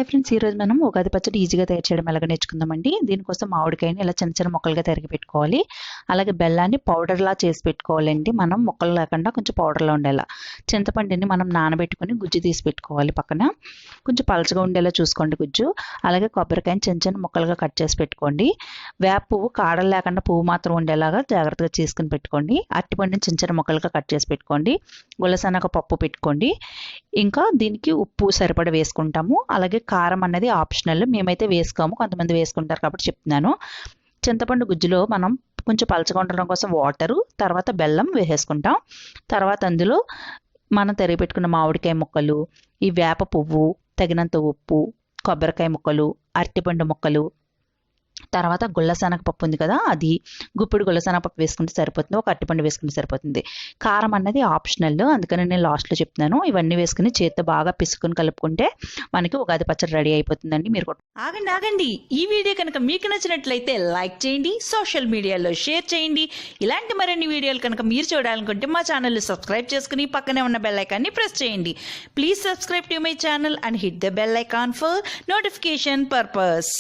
Hi friends, ఈరోజు మనం ఉగాది పచ్చడి ఈజీగా తయారు చేయడం ఎలాగ నేర్చుకుందామండి. దీనికోసం మామిడికాయని ఇలా చిన్న చిన్న ముక్కలుగా తరిగి పెట్టుకోవాలి. అలాగే బెల్లాన్ని పౌడర్లా చేసి పెట్టుకోవాలండి. మనం ముక్కలు లేకుండా కొంచెం పౌడర్లా ఉండేలా. చింతపండుని మనం నానబెట్టుకుని గుజ్జు తీసి పెట్టుకోవాలి. పక్కన కొంచెం పలచగా ఉండేలా చూసుకోండి గుజ్జు. అలాగే కొబ్బరికాయని చిన్న చిన్న ముక్కలుగా కట్ చేసి పెట్టుకోండి. వేప పువ్వు కాడలు లేకుండా పువ్వు మాత్రం ఉండేలాగా జాగ్రత్తగా చేసుకుని పెట్టుకోండి. అరటిపండుని చిన్న చిన్న ముక్కలుగా కట్ చేసి పెట్టుకోండి. గులసెనగ పప్పు పెట్టుకోండి. ఇంకా దీనికి ఉప్పు సరిపడ వేసుకుంటాము. అలాగే కారం అన్నది ఆప్షనల్, మేమైతే వేసుకోము, కొంతమంది వేసుకుంటారు కాబట్టి చెప్తున్నాను. చింతపండు గుజ్జులో మనం కొంచెం పలచగా ఉండడం కోసం వాటరు, తర్వాత బెల్లం వేసేసుకుంటాం. తర్వాత అందులో మనం తరిగి పెట్టుకున్న మామిడికాయ ముక్కలు, ఈ వేప పువ్వు, తగినంత ఉప్పు, కొబ్బరికాయ ముక్కలు, అరటిపండు ముక్కలు, తర్వాత గుల్లశనగపప్పు ఉంది కదా, అది గుప్పిడి గుల్లశనగపప్పు వేసుకుంటే సరిపోతుంది. ఒక అరటిపండు వేసుకుంటే సరిపోతుంది. కారం అన్నది ఆప్షనల్, అందుకని నేను లాస్ట్లో చెప్తున్నాను. ఇవన్నీ వేసుకుని చేత్తో బాగా పిసుకుని కలుపుకుంటే మనకి ఉగాది పచ్చడి రెడీ అయిపోతుందండి. మీరు ఆగండి, ఈ వీడియో కనుక మీకు నచ్చినట్లయితే లైక్ చేయండి, సోషల్ మీడియాలో షేర్ చేయండి. ఇలాంటి మరిన్ని వీడియోలు కనుక మీరు చూడాలనుకుంటే మా ఛానల్ని సబ్స్క్రైబ్ చేసుకుని పక్కనే ఉన్న బెల్ ఐకాన్ని ప్రెస్ చేయండి. Please subscribe to my channel and hit the bell icon for notification purpose.